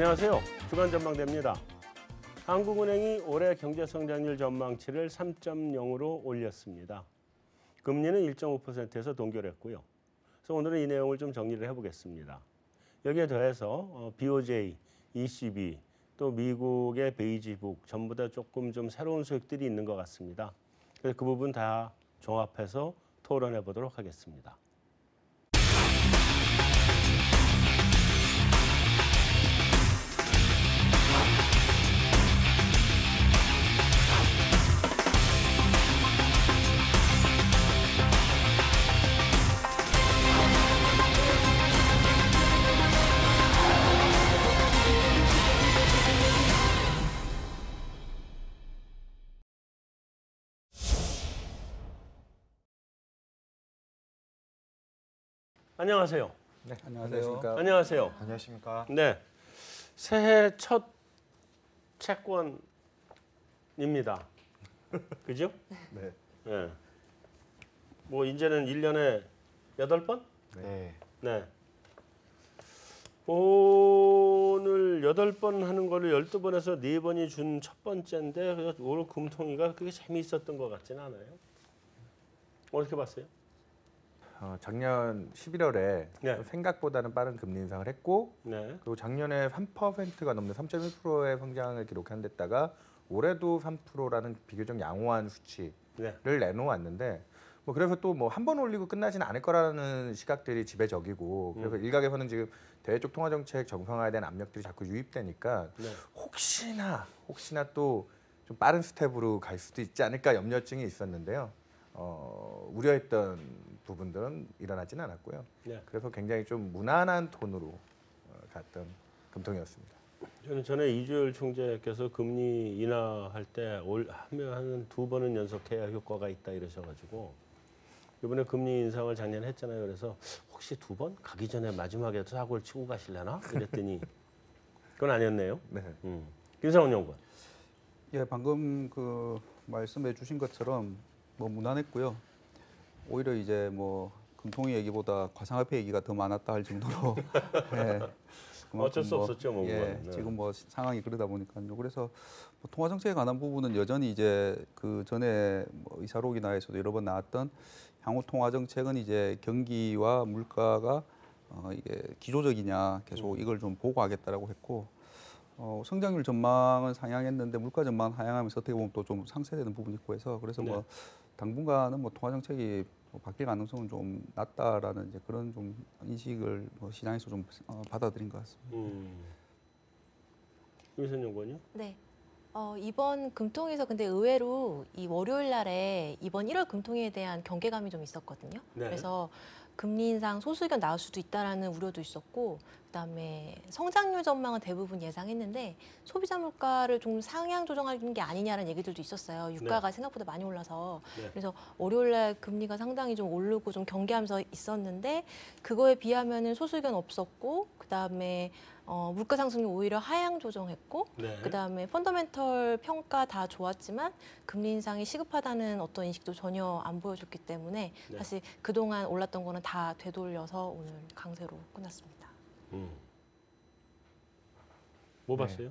안녕하세요. 주간 전망대입니다. 한국은행이 올해 경제성장률 전망치를 3.0으로 올렸습니다. 금리는 1.5%에서 동결했고요. 그래서 오늘은 이 내용을 좀 정리를 해보겠습니다. 여기에 더해서 BOJ, ECB, 또 미국의 베이지북 전부 다 조금 좀 새로운 소식들이 있는 것 같습니다. 그래서 그 부분 다 종합해서 토론해 보도록 하겠습니다. 안녕하세요. 네, 안녕하십니까. 안녕하세요. 안녕하십니까. 네, 새해 첫 채권입니다. 그죠? 네. 네. 뭐 이제는 1년에 8번? 네. 네. 오늘 8번 하는 거를 12번에서 4번이 준 첫 번째인데 그래서 오늘 금통위가 그게 재미있었던 것 같지는 않아요. 어떻게 봤어요? 작년 11월에 네. 생각보다는 빠른 금리 인상을 했고 네. 그리고 작년에 3%가 넘는 3.1%의 성장을 기록한 데다가 올해도 3%라는 비교적 양호한 수치를 네. 내놓았는데 뭐 그래서 또 뭐 한 번 올리고 끝나지는 않을 거라는 시각들이 지배적이고 그래서 일각에서는 지금 대외적 통화 정책 정상화에 대한 압력들이 자꾸 유입되니까 네. 혹시나 또 좀 빠른 스텝으로 갈 수도 있지 않을까 염려증이 있었는데요. 우려했던 부분들은 일어나지는 않았고요. 네. 그래서 굉장히 좀 무난한 톤으로 갔던 금통이었습니다. 저는 전에 이주열 총재께서 금리 인하할 때 하면 한 2번은 연속해야 효과가 있다 이러셔가지고 이번에 금리 인상을 작년에 했잖아요. 그래서 혹시 2번 가기 전에 마지막에 사고를 치고 가실래나? 그랬더니 그건 아니었네요. 네. 김상훈 연구원. 예, 방금 그 말씀해 주신 것처럼 뭐 무난했고요. 오히려 이제 뭐 금통위 얘기보다 가상화폐 얘기가 더 많았다 할 정도로 예, 어쩔 수 없었죠, 뭐. 예, 네. 지금 뭐 상황이 그러다 보니까요. 그래서 뭐 통화 정책에 관한 부분은 여전히 이제 그 전에 뭐 의사록이나에서도 여러 번 나왔던 향후 통화 정책은 이제 경기와 물가가 이게 기조적이냐 계속 이걸 좀 보고 하겠다라고 했고 성장률 전망은 상향했는데 물가 전망 하향하면서 어떻게 보면 또 좀 상쇄되는 부분이 있고 해서 그래서 네. 뭐 당분간은 뭐 통화 정책이 바뀔 가능성은 좀 낮다라는 이제 그런 좀 인식을 뭐 시장에서 좀 받아들인 것 같습니다. 유선 연구원요? 네. 이번 금통위에서 근데 의외로 이 월요일 날에 이번 1월 금통위에 대한 경계감이 좀 있었거든요. 네. 그래서 금리 인상 소수 의견 나올 수도 있다라는 우려도 있었고, 그다음에 성장률 전망은 대부분 예상했는데 소비자 물가를 좀 상향 조정하는 게 아니냐라는 얘기들도 있었어요. 유가가 생각보다 많이 올라서. 네. 그래서 월요일 날 금리가 상당히 좀 오르고 좀 경계하면서 있었는데 그거에 비하면은 소수 의견 없었고, 그다음에 물가 상승률 오히려 하향 조정했고, 네. 그다음에 펀더멘털 평가 다 좋았지만 금리 인상이 시급하다는 어떤 인식도 전혀 안 보여줬기 때문에 네. 사실 그동안 올랐던 거는 다 되돌려서 오늘 강세로 끝났습니다. 뭐 봤어요?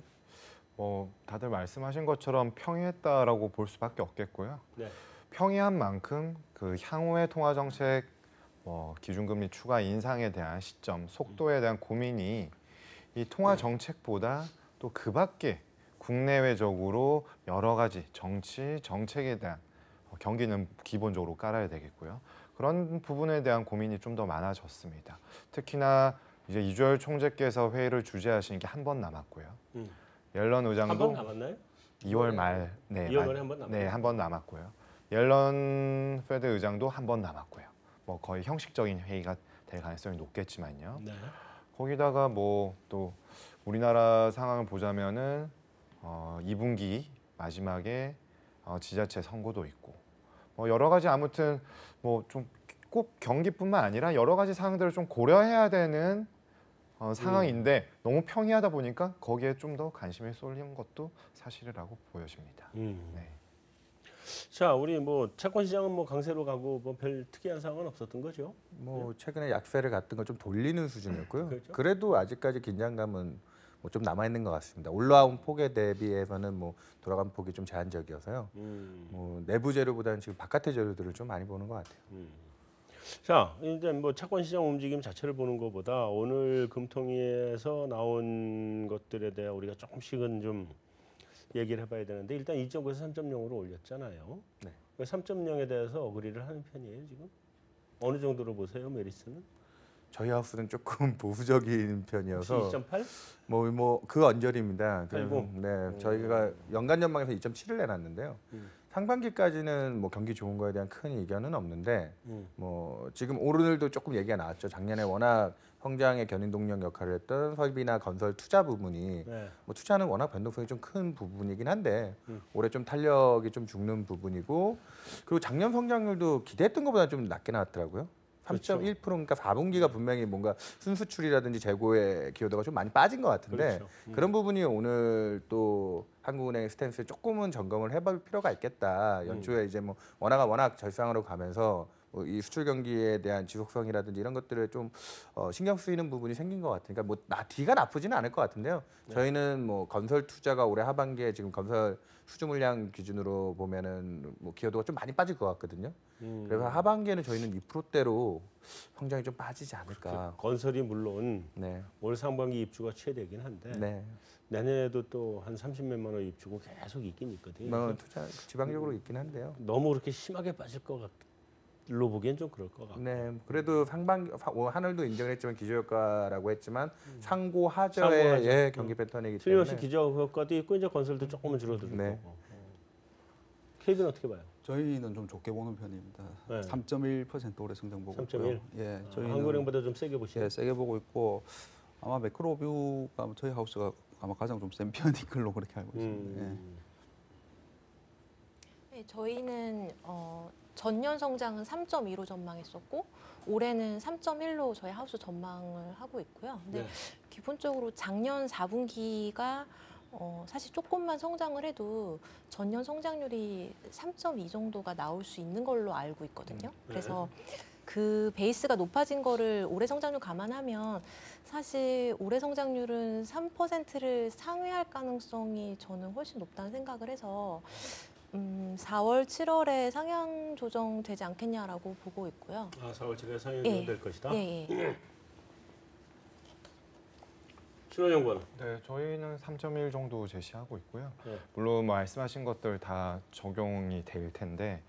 다들 말씀하신 것처럼 평이했다라고 볼 수밖에 없겠고요. 네. 평이한 만큼 그 향후의 통화 정책, 기준금리 추가 인상에 대한 시점, 속도에 대한 고민이 이 통화 정책보다 또 그 밖에 국내외적으로 여러 가지 정책에 대한 경기는 기본적으로 깔아야 되겠고요. 그런 부분에 대한 고민이 좀 더 많아졌습니다. 특히나 이제 이주열 총재께서 회의를 주재하신 게 한 번 남았고요. 옐런 의장도 한 번 남았나요? 2월 말, 2월 말에 한 번 남았나요? 네, 한 번 남았고요. 옐런 페드 의장도 한 번 남았고요. 뭐 거의 형식적인 회의가 될 가능성이 높겠지만요. 네. 거기다가 뭐 또 우리나라 상황을 보자면은 2분기 마지막에 지자체 선거도 있고 뭐 여러 가지 아무튼 뭐 좀 꼭 경기뿐만 아니라 여러 가지 사항들을 좀 고려해야 되는 상황인데 너무 평이하다 보니까 거기에 좀 더 관심이 쏠린 것도 사실이라고 보여집니다. 네. 자, 우리 뭐 채권 시장은 뭐 강세로 가고 뭐 별 특이한 상황은 없었던 거죠? 뭐 최근에 약세를 갔던 걸 좀 돌리는 수준이었고요. 그렇죠. 그래도 아직까지 긴장감은 뭐 좀 남아 있는 것 같습니다. 올라온 폭에 대비해서는 뭐 돌아간 폭이 좀 제한적이어서요. 뭐 내부 재료보다는 지금 바깥의 재료들을 좀 많이 보는 것 같아요. 자, 이제 뭐 채권 시장 움직임 자체를 보는 것보다 오늘 금통위에서 나온 것들에 대해 우리가 조금씩은 좀 얘기를 해봐야 되는데 일단 2.9에서 3.0으로 올렸잖아요. 네. 3.0에 대해서 어그리를 하는 편이에요 지금? 어느 정도로 보세요, 메리스는? 저희 하우스는 조금 보수적인 혹시 편이어서 2.8? 뭐 그 언저리입니다. 그래서 80? 네, 저희가 연간 전망에서 2.7을 내놨는데요. 상반기까지는 뭐 경기 좋은 거에 대한 큰 이견은 없는데 뭐 지금 오늘도 조금 얘기가 나왔죠. 작년에 워낙 성장의 견인 동력 역할을 했던 설비나 건설 투자 부분이 네. 뭐 투자는 워낙 변동성이 좀 큰 부분이긴 한데 올해 좀 탄력이 좀 죽는 부분이고 그리고 작년 성장률도 기대했던 것보다 좀 낮게 나왔더라고요. 그렇죠. 3.1% 그러니까 4분기가 분명히 뭔가 순수출이라든지 재고의 기여도가 좀 많이 빠진 것 같은데 그렇죠. 그런 부분이 오늘 또 한국은행의 스탠스에 조금은 점검을 해볼 필요가 있겠다. 연초에 이제 뭐 워낙 절상으로 가면서 뭐 이 수출 경기에 대한 지속성이라든지 이런 것들을 좀 신경 쓰이는 부분이 생긴 것 같으니까 뭐 뒤가 나쁘지는 않을 것 같은데요. 저희는 뭐 건설 투자가 올해 하반기에 지금 건설 수주 물량 기준으로 보면은 뭐 기여도가 좀 많이 빠질 것 같거든요. 그래서 하반기에는 저희는 2%대로 성장이 좀 빠지지 않을까. 건설이 물론 네, 올 상반기 입주가 최대긴 한데 네. 내년에도 또 한 30몇만 원 입주고 계속 있긴 있거든요. 뭐 그래서 투자 지방적으로 있긴 한데요. 너무 그렇게 심하게 빠질 것 같로 보기엔 좀 그럴 것 같고. 네, 그래도 상반기 하늘도 인정했지만 기저효과라고 했지만 상고 상고하죠. 하저의 경기 패턴이기 틀림없이 때문에 기저 효과도 있고 이제 건설도 조금은 줄어들 네. 거고. KB는 어떻게 봐요? 저희는 좀 좋게 보는 편입니다. 네. 3.1% 올해 성장 보고 3.1? 있고요. 예, 저희는 한국은행보다 좀 세게 보시죠. 예, 세게 보고 있고 아마 매크로뷰가 저희 하우스가 아마 가장 좀 센 편인 걸로 그렇게 알고 있습니다. 예. 네, 저희는 전년 성장은 3.2로 전망했었고 올해는 3.1로 저희 하우스 전망을 하고 있고요. 근데 네. 기본적으로 작년 4분기가 사실 조금만 성장을 해도 전년 성장률이 3.2 정도가 나올 수 있는 걸로 알고 있거든요. 그래서 그 베이스가 높아진 거를 올해 성장률 감안하면 사실 올해 성장률은 3%를 상회할 가능성이 저는 훨씬 높다는 생각을 해서 4월, 7월에 상향 조정되지 않겠냐라고 보고 있고요. 4월 7일에 상향이 될 것이다. 예, 예. 신원연구원. 네, 저희는 3.1 정도 제시하고 있고요. 네. 물론 말씀하신 것들 다 적용이 될 텐데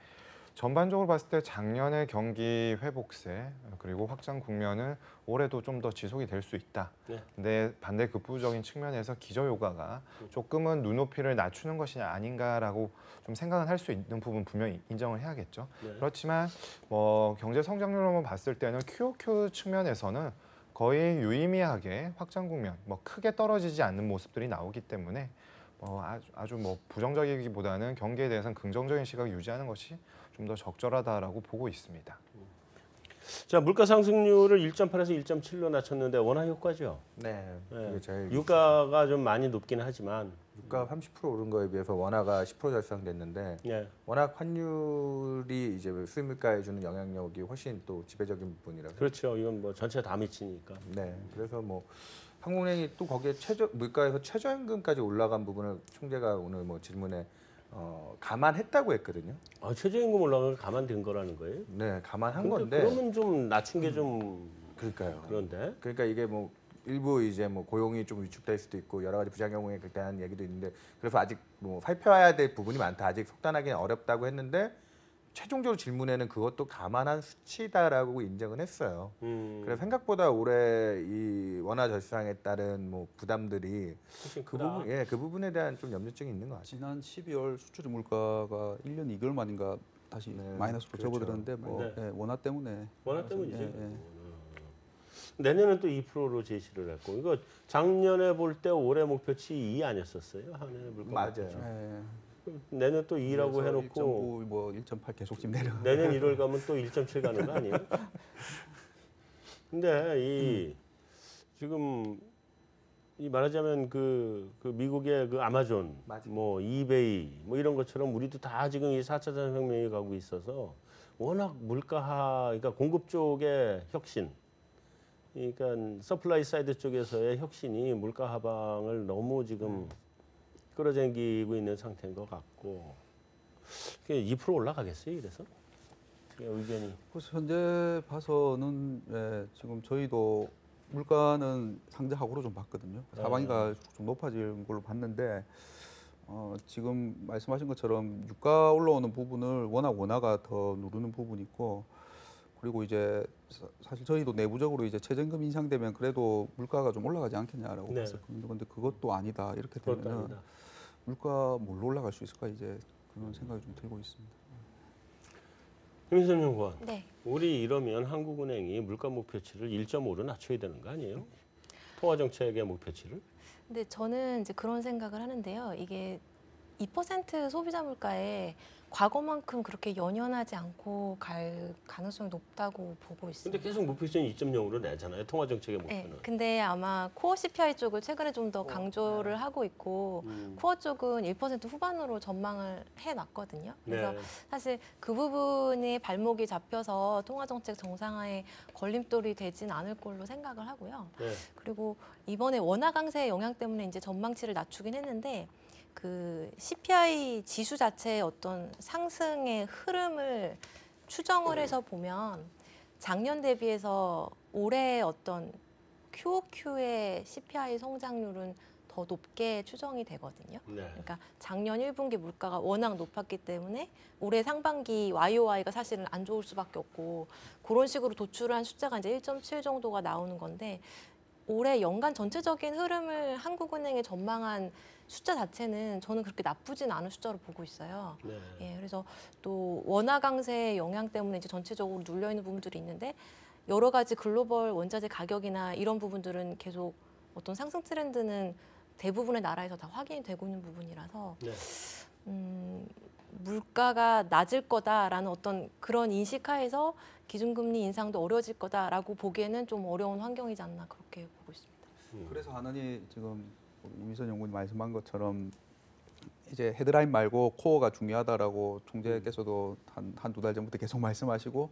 전반적으로 봤을 때 작년의 경기 회복세 그리고 확장 국면은 올해도 좀 더 지속이 될 수 있다. 네. 근데 반대 극부적인 측면에서 기저효과가 조금은 눈높이를 낮추는 것이 아닌가라고 좀 생각은 할 수 있는 부분 분명히 인정을 해야겠죠. 네. 그렇지만 뭐 경제 성장률로만 봤을 때는 QOQ 측면에서는 거의 유의미하게 확장 국면, 뭐 크게 떨어지지 않는 모습들이 나오기 때문에 아주 뭐 부정적이기보다는 경기에 대해서는 긍정적인 시각을 유지하는 것이 좀 더 적절하다라고 보고 있습니다. 자, 물가 상승률을 1.8에서 1.7로 낮췄는데 원화 효과죠. 네, 네. 그게 제일 유가가 좀 많이 높긴 하지만 유가 30% 오른 거에 비해서 원화가 10% 달성됐는데 예. 워낙 환율이 이제 수입 물가에 주는 영향력이 훨씬 또 지배적인 부분이라서 그렇죠. 이건 뭐 전체 다 미치니까. 네, 그래서 뭐 한국은행이 또 거기에 물가에서 최저임금까지 올라간 부분을 총재가 오늘 뭐 질문에 감안했다고 했거든요. 최저임금 올라가는 걸 감안된 거라는 거예요? 네, 감안한 근데 건데 그러면 좀 낮춘 게 좀 그러니까요. 그런데. 그러니까 이게 뭐 일부 이제 뭐 고용이 좀 위축될 수도 있고 여러 가지 부작용에 대한 얘기도 있는데 그래서 아직 뭐 살펴야 될 부분이 많다. 아직 속단하기는 어렵다고 했는데 최종적으로 질문에는 그것도 감안한 수치다라고 인정을 했어요. 그래서 생각보다 올해 이 원화 절상에 따른 뭐 부담들이 그 부분에 대한 좀 염려증이 있는 것 같아요. 지난 12월 수출 물가가 1년 2개월 만인가 다시 네, 마이너스로 그렇죠. 접어들었는데 뭐 네. 예, 원화 때문에 원화 때문이죠. 예, 예. 내년은 또 2%로 제시를 했고 이거 작년에 볼 때 올해 목표치 2 아니었었어요? 한해 물가 맞아요. 예. 내년 또 2라고 그래서 해놓고 1.9, 뭐 1.8 계속 지금 내려. 내년 1월 가면 또 1.7 가는 거 아니에요? 근데 이 지금 이 말하자면 그 미국의 그 아마존, 맞아요. 뭐 이베이 뭐 이런 것처럼 우리도 다 지금 이 4차 산업혁명이 가고 있어서 워낙 물가하 그러니까 공급 쪽의 혁신 그러니까 서플라이 사이드 쪽에서의 혁신이 물가 하방을 너무 지금 끌어당기고 있는 상태인 것 같고 2% 올라가겠어요. 그래서 의견이 그래서 현재 봐서는 지금 저희도 물가는 상대하고로 좀 봤거든요. 하반기가 좀 높아질 걸로 봤는데 지금 말씀하신 것처럼 유가 올라오는 부분을 워낙 원화가 더 누르는 부분이 있고 그리고 이제 사실 저희도 내부적으로 이제 최저임금 인상되면 그래도 물가가 좀 올라가지 않겠냐라고 네. 봤었거든요. 근데 그것도 아니다. 이렇게 그것도 되면은 아니다. 물가 뭘로 올라갈 수 있을까 이제 그런 생각이 좀 들고 있습니다. 김인선 연구원, 네. 우리 이러면 한국은행이 물가 목표치를 1.5로 낮춰야 되는 거 아니에요? 통화 정책의 목표치를? 근데 저는 이제 그런 생각을 하는데요. 이게 2% 소비자 물가에 과거만큼 그렇게 연연하지 않고 갈 가능성이 높다고 보고 있습니다. 근데 계속 목표치는 2.0으로 내잖아요. 통화 정책의 목표는. 네, 근데 아마 코어 CPI 쪽을 최근에 좀 더 강조를 하고 있고 코어 쪽은 1% 후반으로 전망을 해놨거든요. 그래서 네. 사실 그 부분이 발목이 잡혀서 통화정책 정상화에 걸림돌이 되진 않을 걸로 생각을 하고요. 네. 그리고 이번에 원화 강세의 영향 때문에 이제 전망치를 낮추긴 했는데 그 CPI 지수 자체의 어떤 상승의 흐름을 추정을 해서 보면 작년 대비해서 올해 어떤 QOQ의 CPI 성장률은 더 높게 추정이 되거든요. 네. 그러니까 작년 1분기 물가가 워낙 높았기 때문에 올해 상반기 YOY가 사실은 안 좋을 수밖에 없고 그런 식으로 도출을 한 숫자가 이제 1.7 정도가 나오는 건데 올해 연간 전체적인 흐름을 한국은행에 전망한 숫자 자체는 저는 그렇게 나쁘진 않은 숫자로 보고 있어요. 네. 예, 그래서 또 원화 강세의 영향 때문에 이제 전체적으로 눌려 있는 부분들이 있는데 여러 가지 글로벌 원자재 가격이나 이런 부분들은 계속 어떤 상승 트렌드는 대부분의 나라에서 다 확인이 되고 있는 부분이라서 네. 물가가 낮을 거다라는 어떤 그런 인식하에서 기준금리 인상도 어려워질 거다라고 보기에는 좀 어려운 환경이지 않나 그렇게 보고 있습니다. 그래서 하느니 지금 이미선 연구님 말씀한 것처럼 이제 헤드라인 말고 코어가 중요하다라고 총재께서도 한두 달 전부터 계속 말씀하시고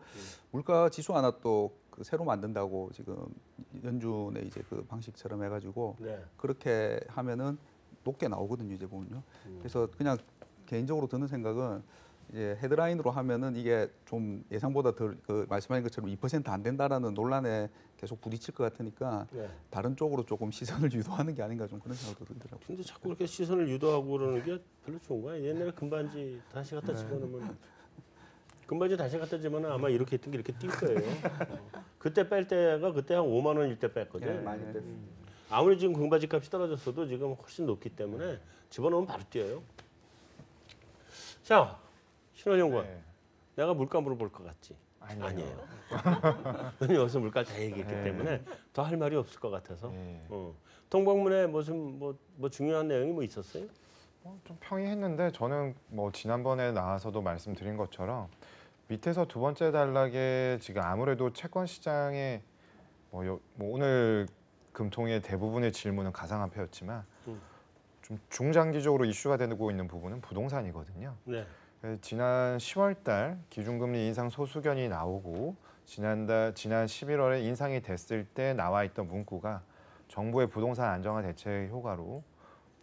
물가 지수 하나 또 그 새로 만든다고 지금 연준의 이제 그 방식처럼 해가지고 네. 그렇게 하면은 높게 나오거든요 이제 보면요. 그래서 그냥 개인적으로 드는 생각은 이제 헤드라인으로 하면은 이게 좀 예상보다 덜 그 말씀하신 것처럼 2% 안 된다라는 논란에 계속 부딪힐 것 같으니까 네. 다른 쪽으로 조금 시선을 유도하는 게 아닌가 좀 그런 생각도 들더라고요. 근데 자꾸 그렇게 시선을 유도하고 그러는 게 별로 좋은 거야. 옛날에 금반지 다시 갖다 집어넣으면 금반지 다시 갖다 집어넣으면 아마 이렇게 했던 게 이렇게 뛸 거예요. 그때 뺄 때가 그때 한 5만 원일 때 뺐거든. 네, 많이 뺐습니다. 아무리 지금 금반지 값이 떨어졌어도 지금 훨씬 높기 때문에 집어넣으면 바로 뛰어요. 자, 신원연구원. 네. 내가 물가 물어볼 것 같지? 아니에요. 너는 여기서 물가를 다 얘기했기 네. 때문에 더 할 말이 없을 것 같아서. 네. 통방문에 무슨 뭐 중요한 내용이 뭐 있었어요? 좀 평이했는데 저는 뭐 지난번에 나와서도 말씀드린 것처럼 밑에서 두 번째 단락에 지금 아무래도 채권 시장에 뭐 오늘 금통의 대부분의 질문은 가상화폐였지만 좀 중장기적으로 이슈가 되고 있는 부분은 부동산이거든요. 네. 지난 10월달 기준금리 인상 소수견이 나오고 지난 11월에 인상이 됐을 때 나와 있던 문구가 정부의 부동산 안정화 대책 효과로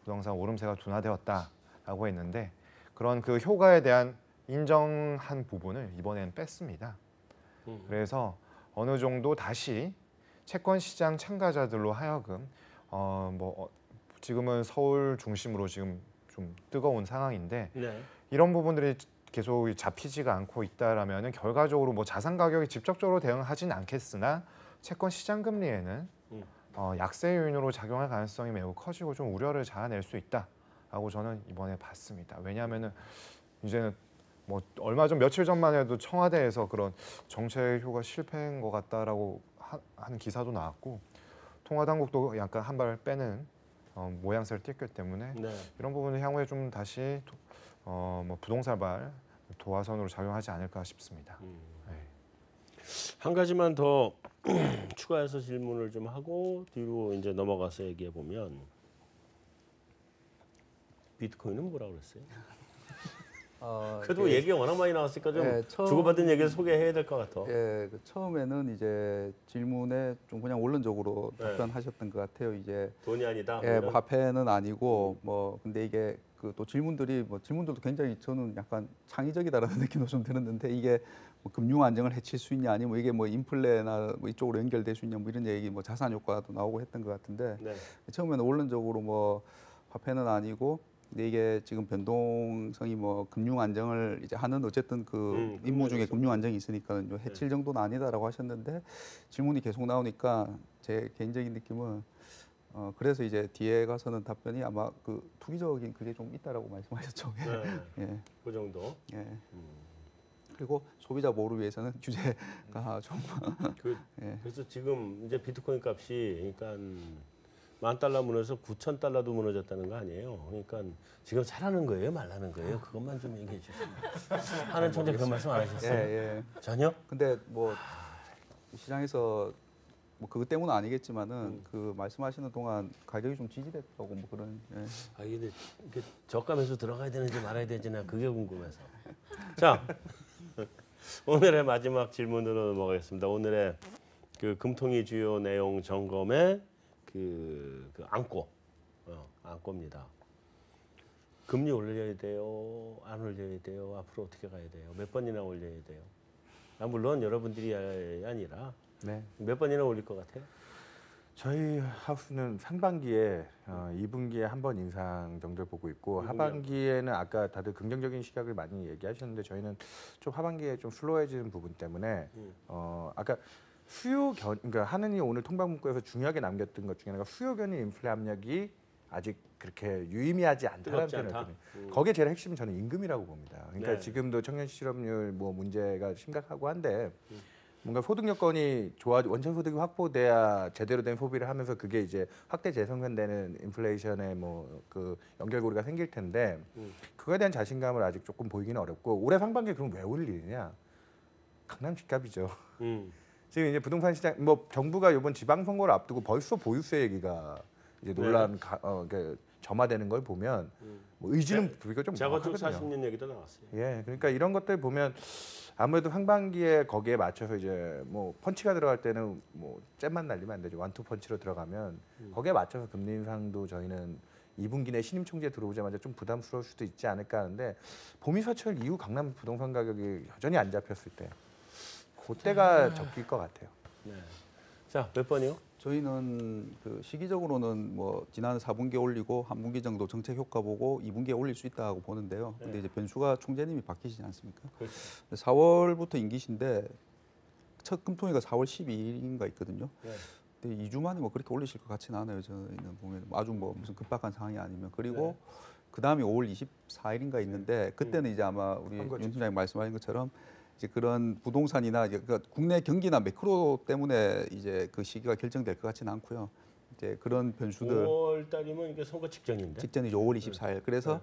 부동산 오름세가 둔화되었다라고 했는데 그런 그 효과에 대한 인정한 부분을 이번에는 뺐습니다. 그래서 어느 정도 다시 채권 시장 참가자들로 하여금 지금은 서울 중심으로 지금 좀 뜨거운 상황인데 네. 이런 부분들이 계속 잡히지가 않고 있다라면은 결과적으로 뭐 자산 가격이 직접적으로 대응하진 않겠으나 채권 시장 금리에는 약세 요인으로 작용할 가능성이 매우 커지고 좀 우려를 자아낼 수 있다라고 저는 이번에 봤습니다. 왜냐하면은 이제는 뭐 얼마 전 며칠 전만 해도 청와대에서 그런 정책 효과 실패인 것 같다라고 하는 기사도 나왔고 통화 당국도 약간 한 발 빼는 모양새를 띄었기 때문에 네. 이런 부분을 향후에 좀 다시 뭐 부동산발 도화선으로 작용하지 않을까 싶습니다. 네. 한 가지만 더 추가해서 질문을 좀 하고 뒤로 이제 넘어가서 얘기해 보면 비트코인은 뭐라고 그랬어요? 그래도 얘기가 워낙 많이 나왔으니까 좀 예, 주고받은 얘기를 소개해야 될 것 같아. 예, 그 처음에는 이제 질문에 좀 그냥 원론적으로 네. 답변하셨던 것 같아요. 이제 돈이 아니다. 예, 뭐 뭐 화폐는 아니고 뭐 근데 이게 그 또 질문들이 뭐 질문들도 굉장히 저는 약간 창의적이다라는 느낌도 좀 들었는데 이게 뭐 금융 안정을 해칠 수 있냐 아니면 이게 뭐 인플레나 뭐 이쪽으로 연결될 수 있냐 뭐 이런 얘기 뭐 자산 효과도 나오고 했던 것 같은데 네. 처음에는 원론적으로 뭐 화폐는 아니고 근데 이게 지금 변동성이 뭐 금융 안정을 이제 하는 어쨌든 그 임무 중에 금융 안정이 있으니까 해칠 정도는 아니다라고 하셨는데 질문이 계속 나오니까 제 개인적인 느낌은 그래서 이제 뒤에 가서는 답변이 아마 그 투기적인 그게 좀 있다라고 말씀하셨죠. 네. 예. 그 정도. 예. 그리고 소비자 보호를 위해서는 규제가 좀 예. 그래서 지금 이제 비트코인 값이 그러니까 $10,000 무너져서 $9,000도 무너졌다는 거 아니에요. 그러니까 지금 사라는 거예요, 말라는 거예요. 그것만 좀 얘기해 주시면. 하는 총재 그런 말씀 안 하셨어요? 예. 전혀? 근데 뭐 시장에서 뭐 그것 때문은 아니겠지만은 그 말씀하시는 동안 가격이 좀 지지됐다고 뭐 그런 예. 아 근데 이게 저가면서 들어가야 되는지 말아야 되는지 나 그게 궁금해서. 자, 오늘의 마지막 질문으로 넘어가겠습니다. 오늘의 그 금통위 주요 내용 점검의 그 안고입니다. 금리 올려야 돼요? 안 올려야 돼요? 앞으로 어떻게 가야 돼요? 몇 번이나 올려야 돼요? 물론 여러분들이 아니라 네. 몇 번이나 올릴 것 같아요? 저희 하우스는 상반기에 2분기에 한 번 인상 정도를 보고 있고 2분기에 하반기에는 아까 다들 긍정적인 시각을 많이 얘기하셨는데 저희는 좀 하반기에 좀 슬로워지는 부분 때문에 아까 그러니까 하느니 오늘 통방문구에서 중요하게 남겼던 것 중에 하나가 수요 견인 인플레 압력이 아직 그렇게 유의미하지 않다는 뜨겁지 않다? 표현을 거기에 제일 핵심은 저는 임금이라고 봅니다. 그러니까 네. 지금도 청년 실업률 뭐 문제가 심각하고 한데 뭔가 소득 여건이 원천 소득이 확보돼야 제대로 된 소비를 하면서 그게 이제 확대 재생산되는 인플레이션의 뭐 그 연결고리가 생길 텐데 그거에 대한 자신감을 아직 조금 보이기는 어렵고 올해 상반기에 그럼 왜 올리느냐? 강남 집값이죠. 지금 이제 부동산 시장 뭐 정부가 이번 지방선거를 앞두고 벌써 보유세 얘기가 이제 논란 점화되는 걸 보면 뭐 의지는 보기가 좀 자가축 명확하거든요. 40년 얘기도 나왔어요. 예, 그러니까 이런 것들 보면 아무래도 상반기에 거기에 맞춰서 이제 뭐 펀치가 들어갈 때는 뭐 잼만 날리면 안 되죠. 원투 펀치로 들어가면 거기에 맞춰서 금리 인상도 저희는 2분기 내 신임 총재 들어오자마자 좀 부담스러울 수도 있지 않을까 하는데 봄이 사철 이후 강남 부동산 가격이 여전히 안 잡혔을 때 그때가 적기일 것 같아요. 네. 자, 몇 번이요? 저희는 그 시기적으로는 뭐 지난 4분기에 올리고 한 분기 정도 정책 효과 보고 2분기에 올릴 수 있다고 보는데요. 근데 이제 변수가 총재님이 바뀌시지 않습니까? 그렇죠. 4월부터 임기신데 첫 금통위가 4월 12일인가 있거든요. 네. 근데 2주 만에 뭐 그렇게 올리실 것 같지는 않아요. 저희는 보면 아주 뭐 무슨 급박한 상황이 아니면 그리고 그 다음이 5월 24일인가 있는데 그때는 이제 아마 우리 윤 팀장님 말씀하신 것처럼 이제 그런 부동산이나 그러니까 국내 경기나 매크로 때문에 이제 그 시기가 결정될 것 같지는 않고요. 이제 그런 변수들 5월 달이면 이게 선거 직전인데. 직전이 5월 24일. 그래서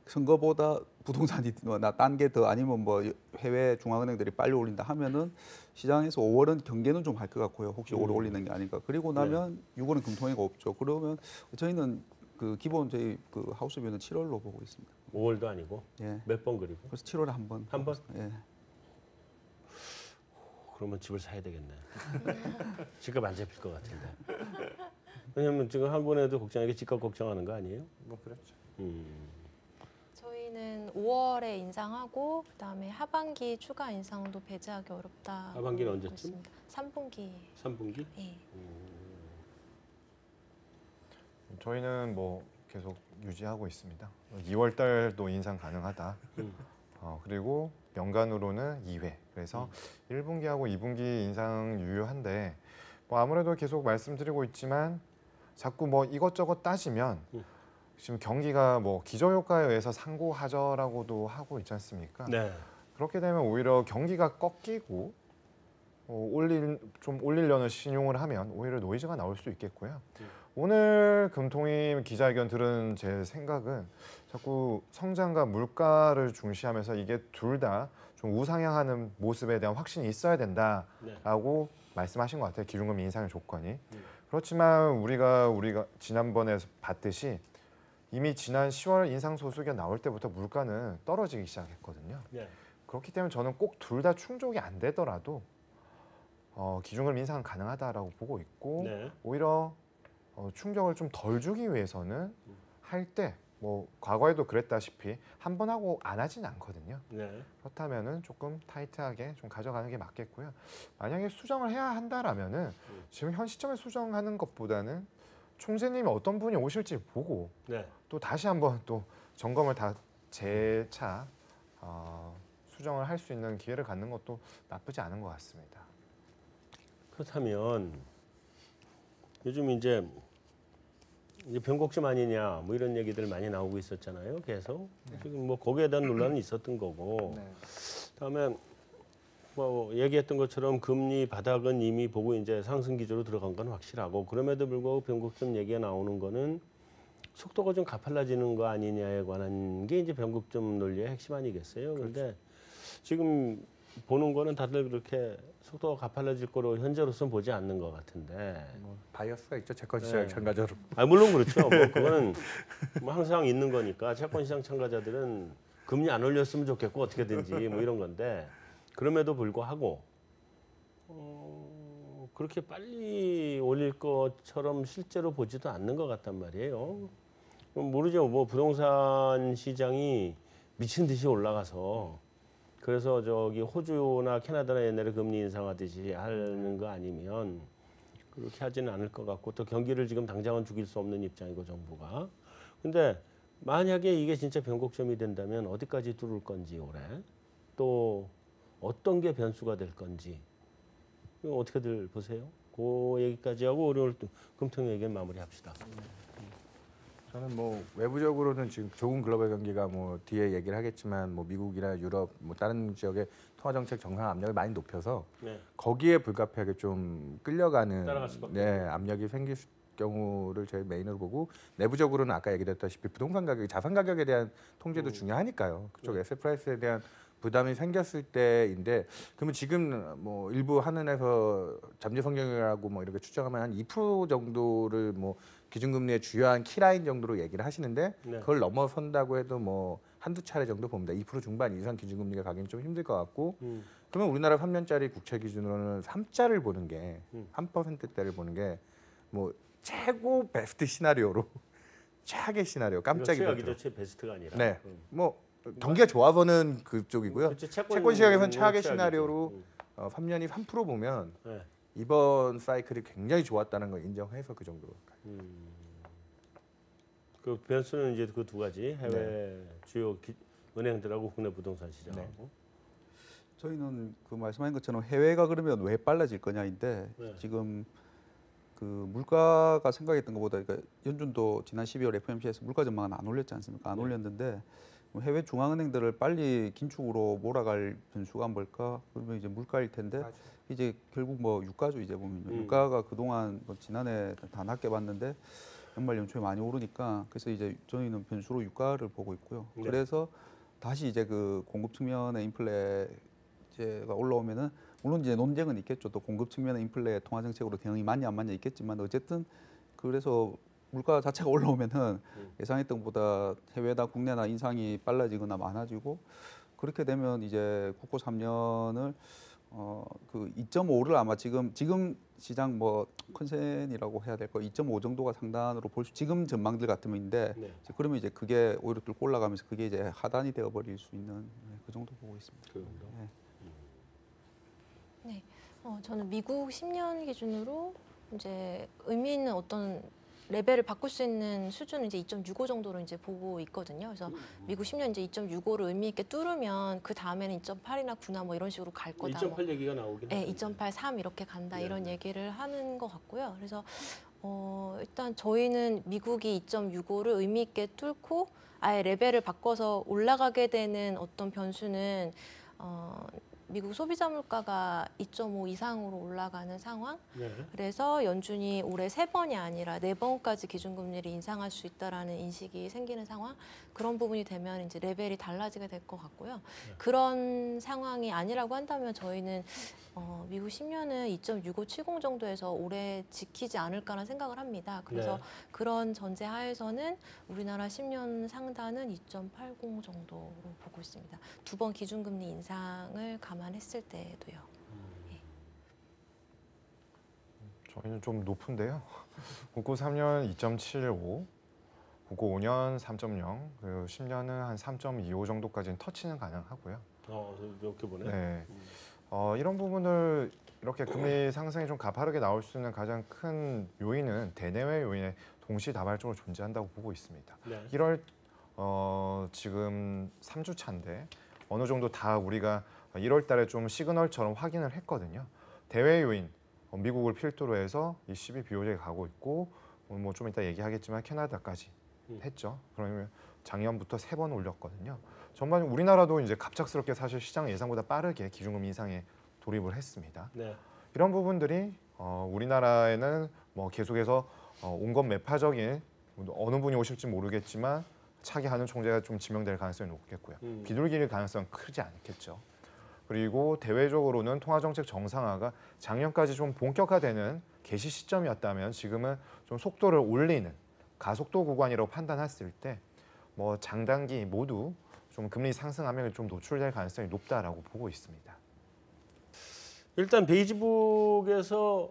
선거보다 부동산이 딴 게 더 아니면 뭐 해외 중앙은행들이 빨리 올린다 하면은 시장에서 5월은 경계는 좀 할 것 같고요. 혹시 5월 올리는 게 아닐까. 그리고 나면 6월은 금통위가 없죠. 그러면 저희는 그 기본 저희 그 하우스뷰는 7월로 보고 있습니다. 5월도 아니고 예. 몇 번 그리고? 그래서 7월에 한 번. 한 번? 예. 그러면 집을 사야 되겠네. 집값 안 잡힐 것 같은데. 왜냐면 지금 한 번에도 걱정하게 집값 걱정하는 거 아니에요? 뭐 그렇죠. 저희는 5월에 인상하고 그다음에 하반기 추가 인상도 배제하기 어렵다. 하반기는 언제쯤? 3분기. 3분기? 예. 저희는 뭐 계속 유지하고 있습니다. 2월 달도 인상 가능하다. 그리고 연간으로는 2회. 그래서 1분기하고 2분기 인상 유효한데 뭐 아무래도 계속 말씀드리고 있지만 자꾸 뭐 이것저것 따지면 지금 경기가 뭐 기저효과에 의해서 상고하저라고도 하고 있지 않습니까? 네. 그렇게 되면 오히려 경기가 꺾이고 좀 올리려는 신용을 하면 오히려 노이즈가 나올 수 있겠고요. 오늘 금통위 기자회견 들은 제 생각은 자꾸 성장과 물가를 중시하면서 이게 둘 다 좀 우상향하는 모습에 대한 확신이 있어야 된다라고 말씀하신 것 같아요. 기준금리 인상의 조건이. 그렇지만 우리가 지난번에 봤듯이 이미 지난 10월 인상 소수견 나올 때부터 물가는 떨어지기 시작했거든요. 네. 그렇기 때문에 저는 꼭 둘 다 충족이 안 되더라도 기준금리 인상은 가능하다라고 보고 있고 네. 오히려 충격을 좀 덜 주기 위해서는 할 때 뭐 과거에도 그랬다시피 한 번 하고 안 하진 않거든요. 네. 그렇다면은 조금 타이트하게 좀 가져가는 게 맞겠고요. 만약에 수정을 해야 한다라면은 지금 현 시점에 수정하는 것보다는 총재님이 어떤 분이 오실지 보고 네. 또 다시 한번 또 점검을 다 재차 수정을 할 수 있는 기회를 갖는 것도 나쁘지 않은 것 같습니다. 그렇다면 요즘 이제 변곡점 아니냐 뭐 이런 얘기들 많이 나오고 있었잖아요. 계속 지금 뭐 거기에 대한 논란은 있었던 거고. 네. 그다음에 뭐 얘기했던 것처럼 금리 바닥은 이미 보고 이제 상승 기조로 들어간 건 확실하고 그럼에도 불구하고 변곡점 얘기가 나오는 거는 속도가 좀 가팔라지는 거 아니냐에 관한 게 이제 변곡점 논리의 핵심 아니겠어요. 그런데 지금 보는 거는 다들 그렇게 속도가 가팔라질 거로 현재로서는 보지 않는 것 같은데. 뭐 바이어스가 있죠. 채권 시장 참가자로. 아 물론 그렇죠. 뭐 그거는 뭐 항상 있는 거니까 채권 시장 참가자들은 금리 안 올렸으면 좋겠고 어떻게든지 뭐 이런 건데 그럼에도 불구하고 그렇게 빨리 올릴 것처럼 실제로 보지도 않는 것 같단 말이에요. 모르죠. 뭐 부동산 시장이 미친 듯이 올라가서 그래서 저기 호주나 캐나다나 옛날에 금리 인상하듯이 하는 거 아니면 그렇게 하지는 않을 것 같고 또 경기를 지금 당장은 죽일 수 없는 입장이고 정부가. 근데 만약에 이게 진짜 변곡점이 된다면 어디까지 뚫을 건지 올해 또 어떤 게 변수가 될 건지 이거 어떻게들 보세요? 그 얘기까지 하고 우리 오늘 금통 얘기는 마무리합시다. 저는 뭐 외부적으로는 지금 좋은 글로벌 경기가 뭐 뒤에 얘기를 하겠지만 뭐 미국이나 유럽 뭐 다른 지역의 통화 정책 정상 압력을 많이 높여서 네. 거기에 불가피하게 좀 끌려가는 따라갈 수밖에 네, 압력이 생길 경우를 저희 메인으로 보고 내부적으로는 아까 얘기했다시피 부동산 가격, 자산 가격에 대한 통제도 중요하니까요. 그쪽 에셋 프라이스에 대한 부담이 생겼을 때인데 그러면 지금 뭐 일부 한은에서 잠재 성장률이라고 뭐 이렇게 추정하면 한 2% 정도를 뭐 기준금리의 주요한 키라인 정도로 얘기를 하시는데 네. 그걸 넘어선다고 해도 뭐 한두 차례 정도 봅니다. 2% 중반 이상 기준금리가 가기는 좀 힘들 것 같고 그러면 우리나라 3년짜리 국채 기준으로는 3자를 보는 게 3%대를 보는 게 뭐 최고 베스트 시나리오로 최악의 시나리오 깜짝이 최악이죠. 최 베스트가 아니라. 네. 뭐 경기가 좋아서는 그쪽이고요. 그렇죠. 채권 시장에서는 최악의 최악이죠. 시나리오로 3년이 3% 보면 네. 이번 사이클이 굉장히 좋았다는 걸 인정해서 그 정도로. 그 변수는 이제 그 두 가지 해외 주요 은행들하고 국내 부동산 시장하고. 저희는 그 말씀하신 것처럼 해외가 그러면 왜 빨라질 거냐인데 네. 지금 그 물가가 생각했던 것보다 그러니까 연준도 지난 12월 FOMC에서 물가 전망은 안 올렸지 않습니까? 안 네. 올렸는데 해외 중앙은행들을 빨리 긴축으로 몰아갈 변수가 뭘까? 그러면 이제 물가일 텐데 맞아요. 이제 결국 뭐 유가죠 이제 보면 유가가 그동안 뭐 지난해 다 낮게 봤는데 연말 연초에 많이 오르니까 그래서 이제 저희는 변수로 유가를 보고 있고요. 네. 그래서 다시 이제 그 공급 측면의 인플레가 올라오면은 물론 이제 논쟁은 있겠죠. 또 공급 측면의 인플레 통화 정책으로 대응이 맞냐 안 맞냐 있겠지만 어쨌든 그래서 물가 자체가 올라오면은 예상했던 것보다 해외나 국내나 인상이 빨라지거나 많아지고 그렇게 되면 이제 국고 3년을 그 2.5를 아마 지금 시장 뭐 컨센이라고 해야 될 거 2.5 정도가 상단으로 볼 수 지금 전망들 같으면인데 네. 그러면 이제 그게 오히려 뚫고 올라가면서 그게 이제 하단이 되어 버릴 수 있는 그 정도 보고 있습니다. 그 정도. 네. 네, 저는 미국 10년 기준으로 이제 의미 있는 어떤 레벨을 바꿀 수 있는 수준은 이제 2.65 정도로 이제 보고 있거든요. 그래서 미국 10년 이제 2.65를 의미 있게 뚫으면 그 다음에는 2.8이나 9나 뭐 이런 식으로 갈 거다. 2.8 얘기가 나오긴 네, 하던데. 2.8, 3 이렇게 간다 네. 이런 얘기를 하는 것 같고요. 그래서 일단 저희는 미국이 2.65를 의미 있게 뚫고 아예 레벨을 바꿔서 올라가게 되는 어떤 변수는 미국 소비자 물가가 2.5 이상으로 올라가는 상황. 네. 그래서 연준이 올해 3번이 아니라 4번까지 기준금리를 인상할 수 있다라는 인식이 생기는 상황. 그런 부분이 되면 이제 레벨이 달라지게 될 것 같고요. 그런 상황이 아니라고 한다면 저희는 미국 10년은 2.6570 정도에서 오래 지키지 않을까라는 생각을 합니다. 그래서 네. 그런 전제 하에서는 우리나라 10년 상단은 2.80 정도로 보고 있습니다. 2번 기준금리 인상을 감안했을 때도요. 저희는 좀 높은데요. 국고 3년 2.75, 국고 5년 3.0, 그리고 10년은 한 3.25 정도까지는 터치는 가능하고요. 이렇게 보네. 네. 이런 부분을 이렇게 금리 상승이 좀 가파르게 나올 수 있는 가장 큰 요인은 대내외 요인에 동시다발적으로 존재한다고 보고 있습니다. 네. 1월 지금 3주 차인데 어느 정도 다 우리가 1월 달에 좀 시그널처럼 확인을 했거든요. 대외 요인, 미국을 필두로 해서 이 12 비교제에 가고 있고 뭐 좀 이따 얘기하겠지만 캐나다까지 했죠. 그러면 작년부터 3번 올렸거든요. 전반 우리나라도 이제 갑작스럽게 사실 시장 예상보다 빠르게 기준금리 인상에 돌입을 했습니다. 네. 이런 부분들이 우리나라에는 뭐 계속해서 온건 매파적인 어느 분이 오실지 모르겠지만 차기 한은 총재가 좀 지명될 가능성이 높겠고요. 비둘기일 가능성은 크지 않겠죠. 그리고 대외적으로는 통화정책 정상화가 작년까지 좀 본격화되는 개시 시점이었다면 지금은 좀 속도를 올리는 가속도 구간이라고 판단했을 때 뭐 장단기 모두 좀 금리 상승 압력에 좀 노출될 가능성이 높다라고 보고 있습니다. 일단 베이지북에서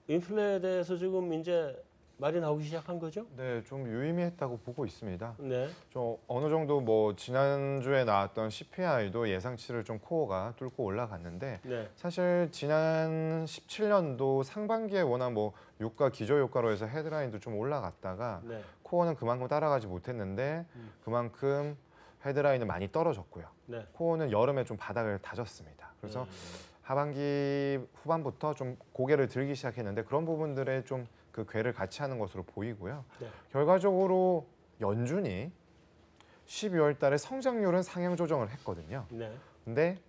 인플레에 대해서 지금 이제 말이 나오기 시작한 거죠? 네, 좀 유의미했다고 보고 있습니다. 네. 좀 어느 정도 뭐 지난주에 나왔던 CPI도 예상치를 좀 코어가 뚫고 올라갔는데 네. 사실 지난 17년도 상반기에 워낙 뭐 유가 기저효과로 해서 헤드라인도 좀 올라갔다가 네. 코어는 그만큼 따라가지 못했는데 그만큼 헤드라인은 많이 떨어졌고요. 네. 코어는 여름에 좀 바닥을 다졌습니다. 그래서 하반기 후반부터 좀 고개를 들기 시작했는데 그런 부분들에 좀 그 궤를 같이 하는 것으로 보이고요. 네. 결과적으로 연준이 12월 달에 성장률은 상향 조정을 했거든요. 네. 근데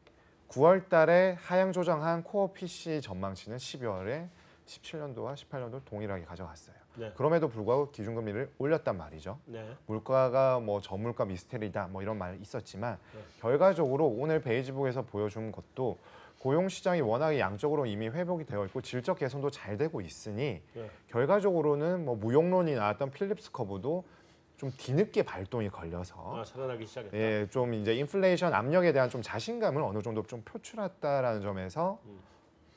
9월 달에 하향 조정한 코어 PC 전망치는 12월에 17년도와 18년도 동일하게 가져갔어요. 네. 그럼에도 불구하고 기준금리를 올렸단 말이죠. 네. 물가가 뭐 저물가 미스테리다 뭐 이런 말 있었지만 네. 결과적으로 오늘 베이지북에서 보여준 것도 고용 시장이 워낙에 양적으로 이미 회복이 되어 있고 질적 개선도 잘 되고 있으니 네. 결과적으로는 뭐 무용론이 나왔던 필립스 커브도 좀 뒤늦게 발동이 걸려서 살아나기 시작했다. 예, 좀 이제 인플레이션 압력에 대한 좀 자신감을 어느 정도 좀 표출했다라는 점에서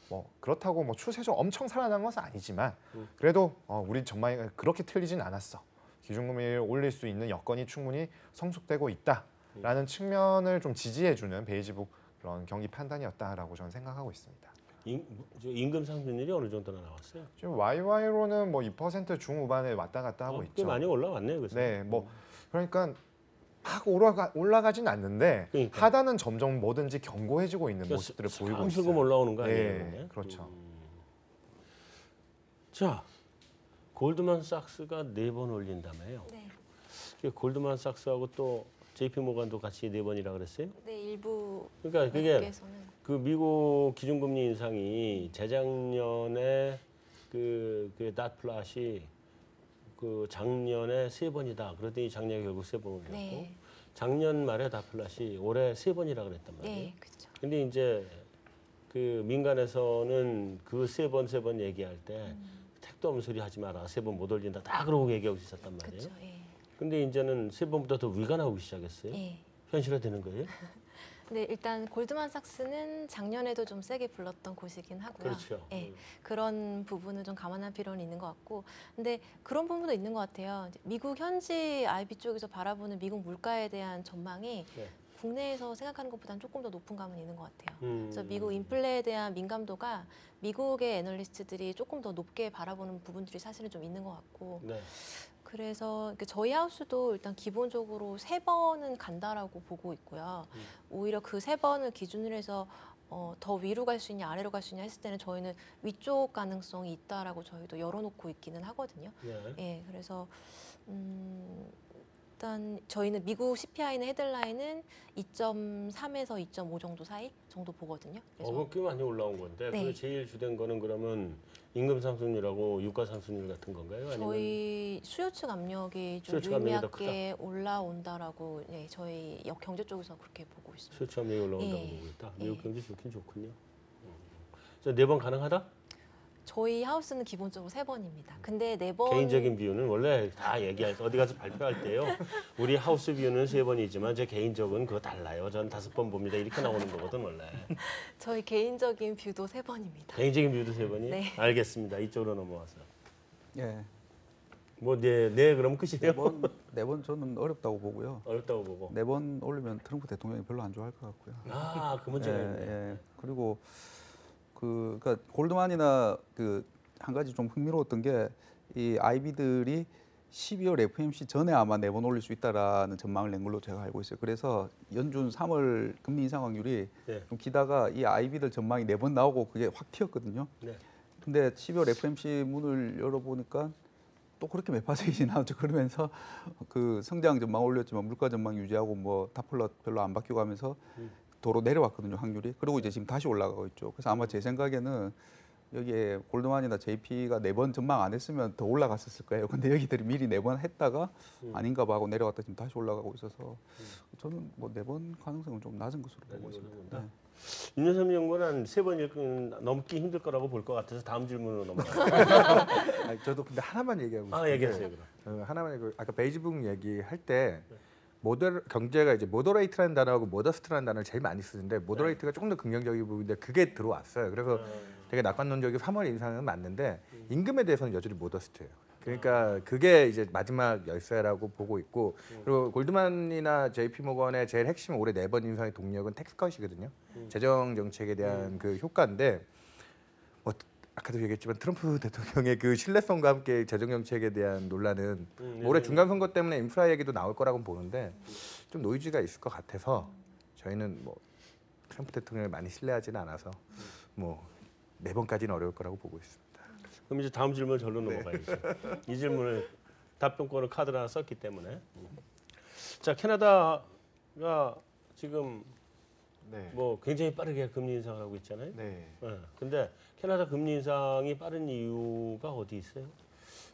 뭐 그렇다고 뭐 추세적 엄청 살아난 것은 아니지만 그래도 우리 전망이 그렇게 틀리진 않았어. 기준금리를 올릴 수 있는 여건이 충분히 성숙되고 있다라는 측면을 좀 지지해주는 베이지북 그런 경기 판단이었다라고 저는 생각하고 있습니다. 임금 상승률이 어느 정도나 나왔어요? 지금 YY로는 뭐 2% 중후반에 왔다 갔다 하고 꽤 있죠. 많이 올라왔네요. 그래서. 네, 뭐 그러니까 막 올라가진 않는데 그러니까. 하단은 점점 뭐든지 견고해지고 있는 모습들을 보이고 슬금 있어요. 올라오는 거 아니에요? 네, 그러면? 그렇죠. 자, 골드만삭스가 4번 올린다며요. 네. 골드만삭스하고 또 JP모간도 같이 4번이라 그랬어요? 네, 일부 그러니까 그게 외국에서는 그 미국 기준금리 인상이 재작년에 그 닷플랫이 그 작년에 3번이다. 그러더니 작년에 결국 3번 올렸고 네. 작년 말에 닷플랫이 올해 3번이라 그랬단 말이에요. 네, 그렇죠. 근데 이제 그 민간에서는 그 3번 얘기할 때 택도 없는 소리 하지 마라. 3번 못 올린다. 다 그러고 얘기하고 있었단 말이에요. 그렇죠. 예. 근데 이제는 3번보다 더 위가 나오기 시작했어요. 예. 현실화되는 거예요? 근데 일단 골드만삭스는 작년에도 좀 세게 불렀던 곳이긴 하고요. 그렇죠. 예, 그런 부분을 좀 감안할 필요는 있는 것 같고, 근데 그런 부분도 있는 것 같아요. 이제 미국 현지 IB 쪽에서 바라보는 미국 물가에 대한 전망이 네. 국내에서 생각하는 것보다는 조금 더 높은 감은 있는 것 같아요. 음. 그래서 미국 인플레에 대한 민감도가 미국의 애널리스트들이 조금 더 높게 바라보는 부분들이 사실은 좀 있는 것 같고, 네. 그래서 저희 하우스도 일단 기본적으로 3번은 간다라고 보고 있고요. 오히려 그 3번을 기준으로 해서 더 위로 갈 수 있냐 아래로 갈 수 있냐 했을 때는 저희는 위쪽 가능성이 있다라고 저희도 열어놓고 있기는 하거든요. 네. 예, 그래서 일단 저희는 미국 CPI는 헤드라인은 2.3에서 2.5 정도 사이 정도 보거든요. 그래서 그건 꽤 많이 올라온 건데 네. 그 제일 주된 거는 그러면 임금 상승률하고 유가 상승률 같은 건가요? 아니면 저희 수요 측 압력이 좀 수요 측 압력이 더 유의미하게 올라온다라고 저희 경제 쪽에서 그렇게 보고 있습니다. 수요치 압력이 올라온다고 예. 보고 있다. 예. 미국 경제 좋긴 좋군요. 네 번 가능하다? 저희 하우스는 기본적으로 3번입니다. 근데 4번 개인적인 비율은 원래 다 얘기할 때 어디 가서 발표할 때요. 우리 하우스 비율은 3번이지만 제 개인적은 그거 달라요. 전 5번 봅니다. 이렇게 나오는 거거든 원래. 저희 개인적인 뷰도 3번입니다. 개인적인 비율도 3번이? 네. 알겠습니다. 이쪽으로 넘어와서. 예. 뭐 네 그럼 끝이네요. 네 번 저는 어렵다고 보고요. 어렵다고 보고. 4번 올리면 트럼프 대통령이 별로 안 좋아할 것 같고요. 아, 그 문제가 있네. 예. 그리고 그러니까 골드만이나 그 한 가지 좀 흥미로웠던 게 이 IB들이 12월 FOMC 전에 아마 4번 올릴 수 있다라는 전망을 낸 걸로 제가 알고 있어요. 그래서 연준 3월 금리 인상 확률이 네. 좀 기다가 이 IB들 전망이 4번 나오고 그게 확 튀었거든요. 네. 근데 12월 FOMC 문을 열어보니까 또 그렇게 매파적이진 않죠. 그러면서 그 성장 전망 올렸지만 물가 전망 유지하고 뭐 다플럿 별로 안 바뀌고 하면서 도로 내려왔거든요, 확률이. 그리고 이제 지금 다시 올라가고 있죠. 그래서 아마 제 생각에는 여기에 골드만이나 JP가 4번 전망 안 했으면 더 올라갔었을 거예요. 근데 여기들이 미리 4번 했다가 아닌가 봐 하고 내려갔다 지금 다시 올라가고 있어서 저는 뭐 4번 가능성은 좀 낮은 것으로 보고 있습니다. 네. 윤여삼 연구는 3번 넘기 힘들 거라고 볼 것 같아서 다음 질문으로 넘어가요. 아니, 저도 근데 하나만 얘기하고 싶은데. 아, 얘기하세요 그럼. 하나만 얘기. 아까 베이지북 얘기할 때 경제가 이제 모더레이트라는 단어하고 모더스트라는 단어를 제일 많이 쓰는데 모더레이트가 조금 더 긍정적인 부분인데 그게 들어왔어요. 그래서 되게 낙관론적인 3월 인상은 맞는데 임금에 대해서는 여전히 모더스트예요. 그러니까 그게 이제 마지막 열쇠라고 보고 있고 그리고 골드만이나 JP모건의 제일 핵심 올해 4번 인상의 동력은 텍스컷이거든요. 재정 정책에 대한 그 효과인데 뭐 아까도 얘기했지만 트럼프 대통령의 그 신뢰성과 함께 재정 정책에 대한 논란은 올해 중간 선거 때문에 인프라 얘기도 나올 거라고 보는데 좀 노이즈가 있을 것 같아서 저희는 뭐 트럼프 대통령을 많이 신뢰하지는 않아서 뭐 4번까지는 어려울 거라고 보고 있습니다. 그럼 이제 다음 질문 절로 넘어가야죠. 이 질문을 답변권을 카드를 하나 썼기 때문에. 자, 캐나다가 지금 네. 뭐 굉장히 빠르게 금리 인상을 하고 있잖아요. 네. 근데 캐나다 금리 인상이 빠른 이유가 어디 있어요?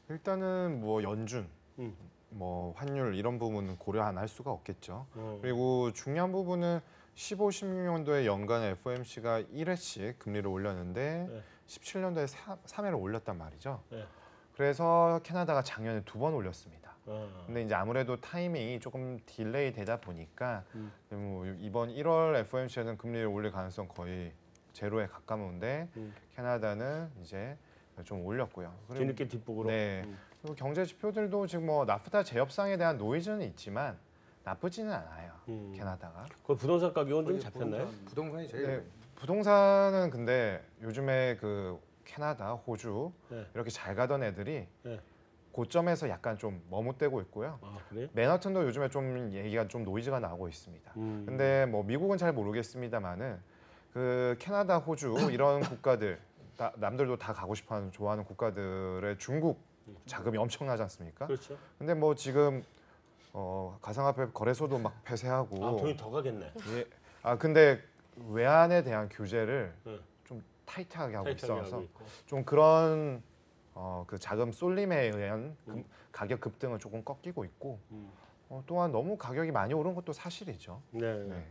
일단은 뭐 연준, 음. 뭐 환율 이런 부분은 고려 안 할 수가 없겠죠. 어. 그리고 중요한 부분은 15, 16년도에 연간 FOMC가 1회씩 금리를 올렸는데 네. 17년도에 3회를 올렸단 말이죠. 네. 그래서 캐나다가 작년에 2번 올렸습니다. 아. 근데 이제 아무래도 타이밍이 조금 딜레이 되다 보니까 뭐 이번 1월 FOMC에는 금리를 올릴 가능성 거의 제로에 가까운데 캐나다는 이제 좀 올렸고요. 그리고 뒤늦게 뒷북으로. 네. 그리고 경제 지표들도 지금 뭐 나프타 재협상에 대한 노이즈는 있지만 나쁘지는 않아요. 캐나다가. 그 부동산 가격은 좀 잡혔나요? 부동산이 제일 네, 부동산은 근데 요즘에 그 캐나다, 호주 네. 이렇게 잘 가던 애들이 네. 고점에서 약간 좀 머뭇대고 있고요. 아, 그래요? 맨하튼도 요즘에 좀 얘기가 좀 노이즈가 나오고 있습니다. 근데 뭐 미국은 잘 모르겠습니다만은 그 캐나다, 호주 이런 국가들 남들도 다 가고 싶어하는 좋아하는 국가들의 중국 자금이 엄청나지 않습니까? 그렇죠. 근데 뭐 지금 가상화폐 거래소도 막 폐쇄하고 아, 돈이 더 가겠네. 예. 근데 외환에 대한 규제를 네. 좀 타이트하게 하고 타이트하게 있어서 하고 있고. 좀 그런 그 자금 쏠림에 의한 가격 급등은 조금 꺾이고 있고 또한 너무 가격이 많이 오른 것도 사실이죠. 네. 네.